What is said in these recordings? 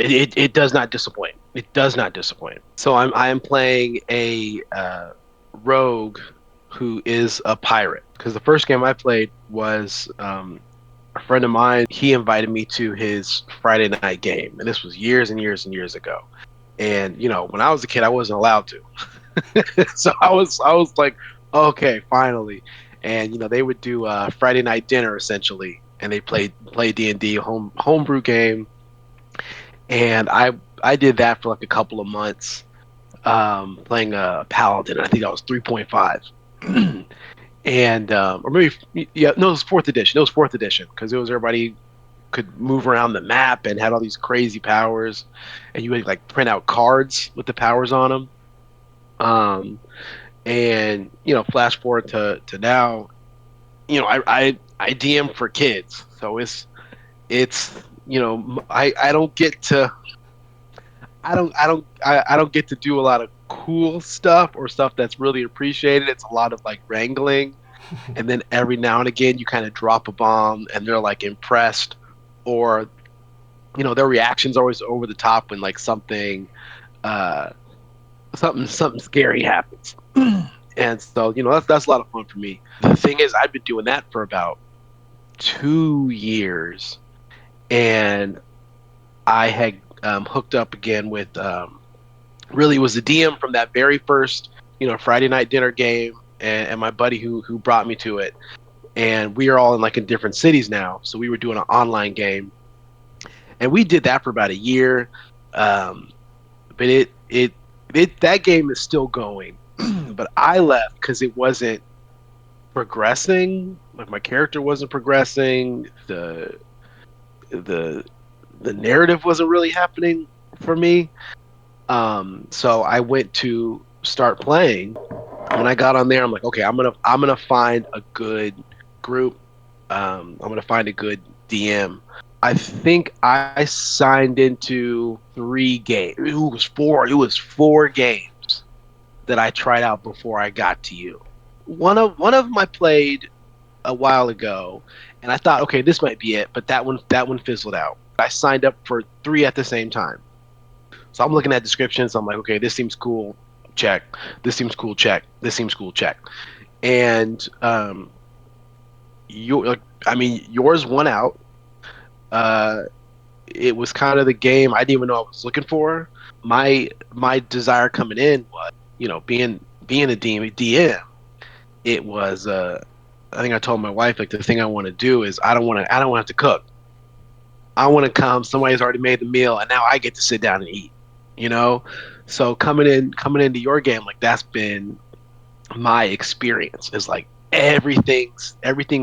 it does not disappoint. It does not disappoint. So I am playing a rogue who is a pirate because the first game I played was a friend of mine. He invited me to his Friday night game, and this was years and years and years ago. And when I was a kid, I wasn't allowed to. So I was like, okay, finally. And they would do Friday night dinner essentially, and they play D&D homebrew game, and I did that for like a couple of months, playing a paladin. I think I was 3.5. And or maybe, yeah, no, it was fourth edition. It was fourth edition because it was everybody could move around the map and had all these crazy powers, and you would like print out cards with the powers on them. Um, and flash forward to now. I DM for kids, so it's I don't get to I don't get to do a lot of cool stuff or stuff that's really appreciated. It's a lot of like wrangling, and then every now and again you kind of drop a bomb and they're like impressed, or their reactions are always over the top when like uh something scary happens. And so that's a lot of fun for me. The thing is, I've been doing that for about 2 years, and I had hooked up again with really was the DM from that very first Friday night dinner game, and my buddy who brought me to it. And we are all in like in different cities now, so we were doing an online game, and we did that for about a year. um, but that game is still going. But I left because it wasn't progressing. Like my character wasn't progressing. The the narrative wasn't really happening for me. So I went to start playing. When I got on there, I'm like, okay, I'm gonna find a good group. I'm gonna find a good DM. I think I signed into 3 games. It was four. It was 4 games that I tried out before I got to you. One of them I played a while ago, and I thought, okay, this might be it, but that one fizzled out. I signed up for 3 at the same time. So I'm looking at descriptions. I'm like, okay, this seems cool. Check. This seems cool. Check. This seems cool. Check. And I mean, yours won out. Uh, it was kind of the game I didn't even know I was looking for. My desire coming in was, being a DM. It was I think I told my wife like the thing I want to do is I don't want to have to cook. I want to come. Somebody's already made the meal, and now I get to sit down and eat. You know, so coming into your game, like that's been my experience. Is like everything's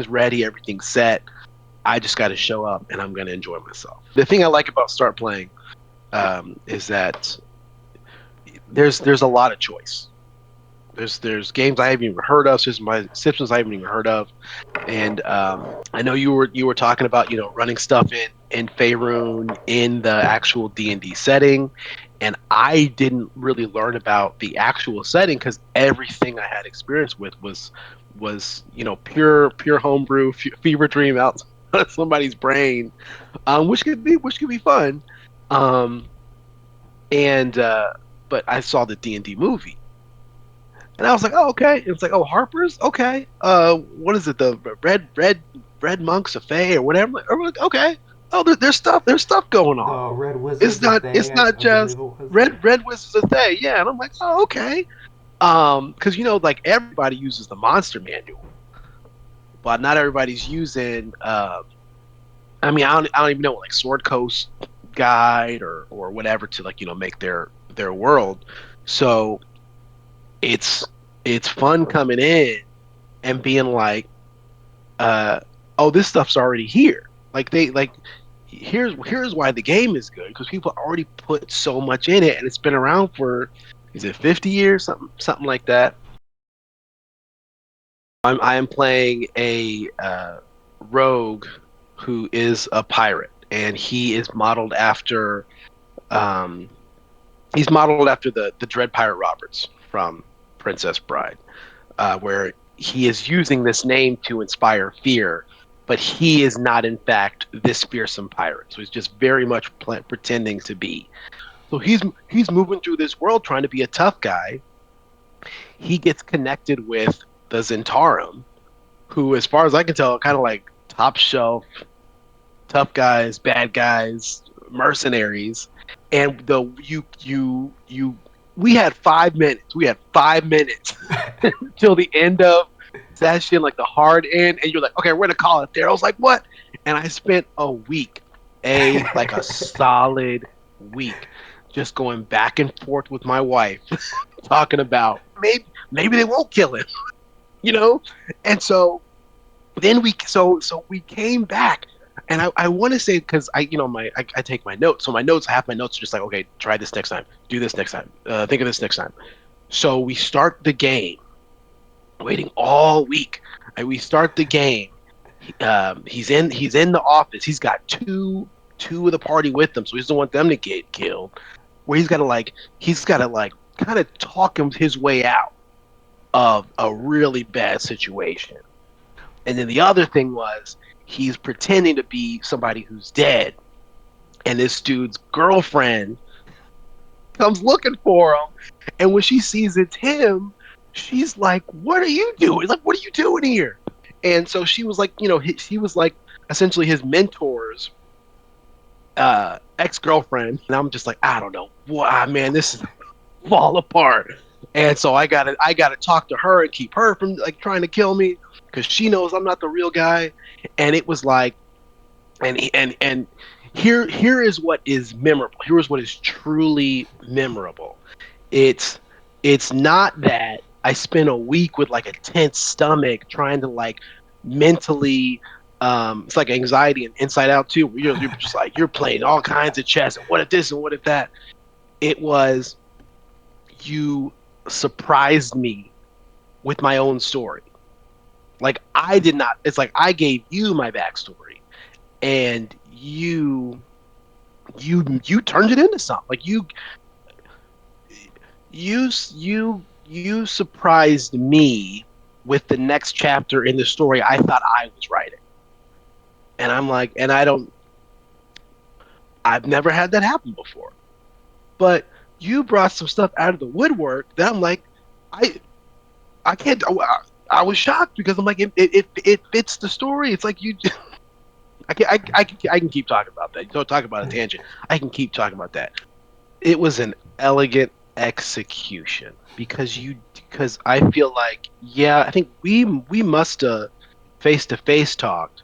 ready, everything's set. I just got to show up, and I'm gonna enjoy myself. The thing I like about start playing is that there's a lot of choice. There's games I haven't even heard of, systems I haven't even heard of, and I know you were talking about running stuff in Faerun in the actual D&D setting, and I didn't really learn about the actual setting because everything I had experience with was pure homebrew fever dream out of somebody's brain, which could be fun, um, and but I saw the D&D movie. And I was like, oh, okay. It's like, oh, Harper's, okay. What is it? The red monks of Fae or whatever. I'm like, okay. Oh, there's stuff going on. The Red It's Wizards of not Thay, it's not I believe just it was. red wizards of Thay. Yeah, and I'm like, oh, okay. Because like everybody uses the monster manual, but not everybody's using. I mean, I don't even know like Sword Coast Guide or whatever to like make their world. So it's it's fun coming in and being like, uh, oh, this stuff's already here. Like here's why the game is good because people already put so much in it and it's been around for is it 50 years something like that. I am playing a rogue who is a pirate, and he is modeled after um the Dread Pirate Roberts from Princess Bride, where he is using this name to inspire fear, but he is not in fact this fearsome pirate. So he's just very much pretending to be. So he's moving through this world trying to be a tough guy. He gets connected with the Zentarum, who, as far as I can tell, kind of like top shelf tough guys, bad guys, mercenaries, and the you we had 5 minutes. We had 5 minutes till the end of session, like the hard end, and you're like, okay, we're gonna call it there. I was like, what? And I spent a week, a solid week, just going back and forth with my wife, talking about maybe they won't kill him, you know. And then we came back, and I want to say, because I take my notes, so my notes, half my notes are just like, okay, try this next time, do this next time, think of this next time. So we start the game, waiting all week, and we start the game. He's in the office. He's got two of the party with him, so he doesn't want them to get killed. Where he's got to kind of talk his way out of a really bad situation. And then the other thing was, he's pretending to be somebody who's dead. And this dude's girlfriend comes looking for him. And when she sees it's him, she's like, "What are you doing? Like, what are you doing here?" And so she was like, he was like essentially his mentor's ex girlfriend. And I'm just like, I don't know. Wow, man, this is fall apart. And so I gotta talk to her and keep her from like trying to kill me, because she knows I'm not the real guy. And it was like, and here is what is memorable. Here is what is truly memorable. It's it's not that I spent a week with like a tense stomach trying to like mentally. It's like anxiety and Inside Out too, where you're just like you're playing all kinds of chess and what if this and what if that. It was, you surprised me with my own story. Like, I did not. It's like I gave you my backstory, and you turned it into something. Like you surprised me with the next chapter in the story I thought I was writing. And I'm like, and I've never had that happen before. But you brought some stuff out of the woodwork that I'm like, I I can't. I was shocked because I'm like, it fits the story. It's like you. I can keep talking about that. Don't talk about a tangent. I can keep talking about that. It was an elegant execution, because I feel like, yeah, I think we must have face to face talked,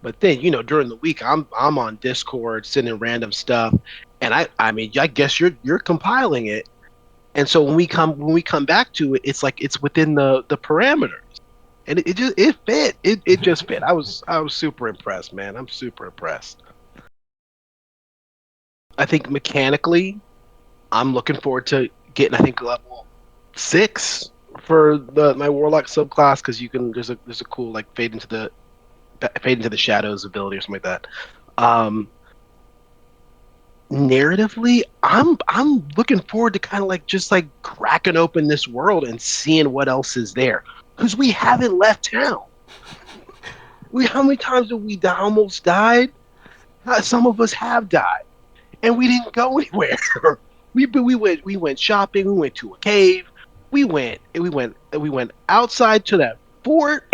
but then during the week I'm on Discord sending random stuff, and I mean, I guess you're compiling it. And so when we come back to it, it's like it's within the parameters, and it just it fit. It just fit. I was super impressed, man. I'm super impressed. I think mechanically, I'm looking forward to getting, I think, level 6 for the my warlock subclass, because you can there's a cool like fade into the shadows ability or something like that. Um, Narratively, I'm looking forward to kind of like just like cracking open this world and seeing what else is there, because we haven't left town. We How many times have we almost died? Some of us have died, and we didn't go anywhere. We went shopping. We went to a cave. We went outside to that fort.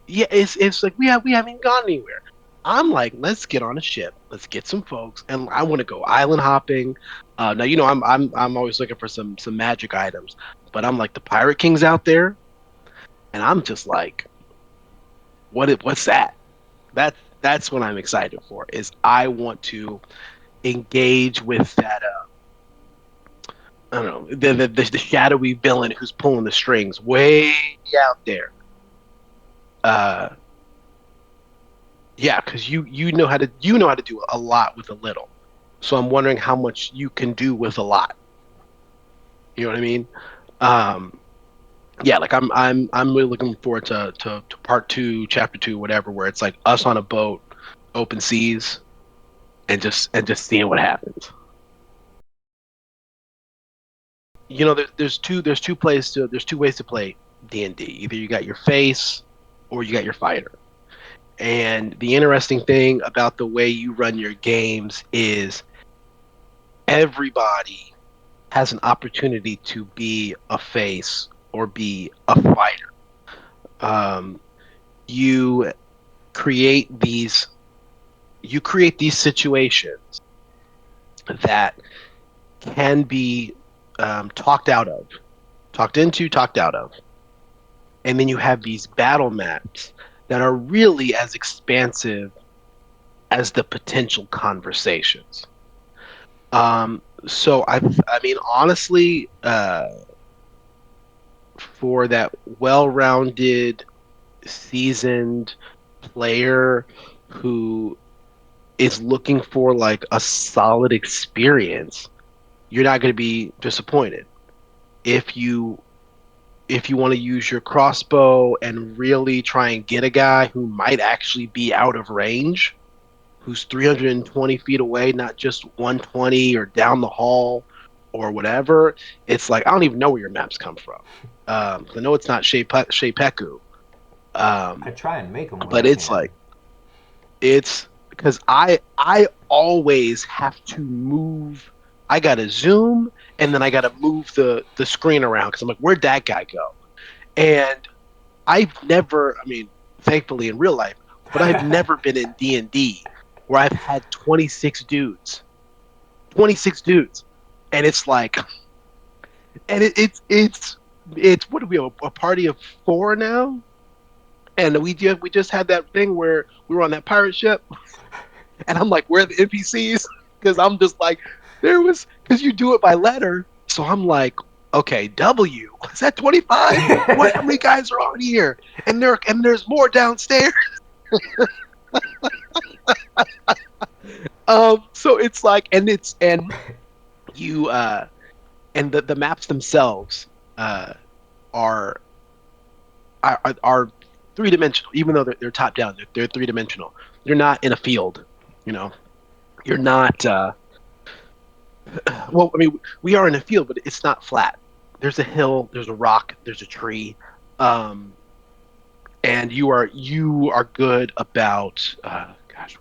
Yeah, it's like we haven't gone anywhere. I'm like, let's get on a ship. Let's get some folks, and I want to go island hopping. Now I'm always looking for some magic items, but I'm like, the Pirate King's out there, and I'm just like, what's that? That's what I'm excited for. Is I want to engage with that. I don't know, the shadowy villain who's pulling the strings way out there. Uh, Yeah, because you know how to do a lot with a little. So I'm wondering how much you can do with a lot. You know what I mean? Um, yeah, like I'm really looking forward to part two, chapter two, whatever, where it's like us on a boat, open seas, and just seeing what happens. There's two ways to play D&D. Either you got your face or you got your fighter. And the interesting thing about the way you run your games is everybody has an opportunity to be a face or be a fighter. Um, you create these you create these situations that can be talked out of, talked into, talked out of, and then you have these battle maps that are really as expansive as the potential conversations. I mean, honestly, for that well-rounded, seasoned player who is looking for like a solid experience, you're not going to be disappointed. If you if you want to use your crossbow and really try and get a guy who might actually be out of range, who's 320 feet away, not just 120 or down the hall or whatever, it's like I don't even know where your maps come from. I know it's not Shepeku, I um, try and make them when but I it's can. like it's because I always have to move. I gotta zoom and then I gotta move the screen around because I'm like, where'd that guy go? And I've never, I mean, thankfully in real life, but I've never been in D&D where I've had 26 dudes, and it's like, and it's what do we have, a party of four now, and we just had that thing where we were on that pirate ship, and I'm like, where are the NPCs? Because I'm just like, there was because you do it by letter, so I'm like, okay, W is that 25? What? How many guys are on here? And there's more downstairs. So it's like, and you and the maps themselves uh are are three-dimensional, even though they're top down. They're three-dimensional. You're not in a field, you know. You're not. Well, I mean, we are in a field, but it's not flat. There's a hill, there's a rock, there's a tree, um, and you are good about. Gosh,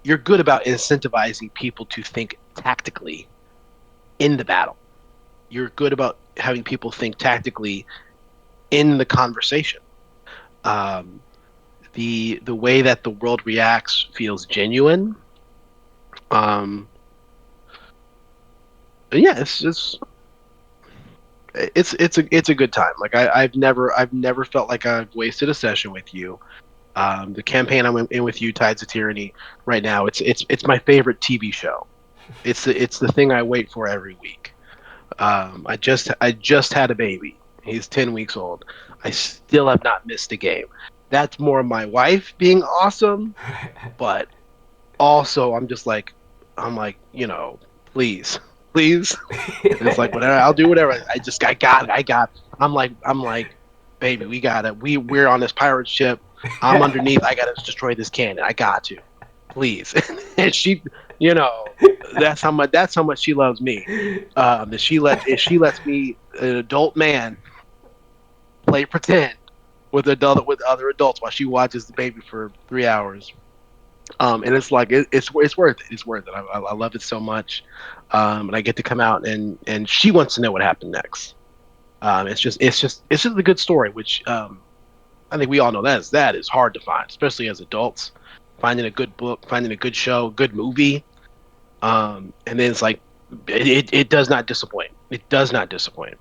you're good about incentivizing people to think tactically in the battle. You're good about having people think tactically in the conversation. Um, the way that the world reacts feels genuine. Um, yeah, it's a good time. Like I've never felt like I've wasted a session with you. The campaign I'm in with you, Tides of Tyranny, right now. It's my favorite TV show. It's the thing I wait for every week. I just had a baby. He's 10 weeks old. I still have not missed a game. That's more my wife being awesome, but also I'm like, please, please. And it's like whatever, I'll do whatever. I got it. I'm like, baby, we got it. We're on this pirate ship. I'm underneath. I gotta destroy this cannon. I got to. Please. And she, you know, that's how much she loves me. That she lets me, an adult man, play pretend with other adults while she watches the baby for 3 hours. And it's like it's worth it. It's worth it. I love it so much, and I get to come out and she wants to know what happened next. It's just a good story, which I think we all know that is hard to find, especially as adults. Finding a good book, finding a good show, good movie, and then it's like it does not disappoint. It does not disappoint.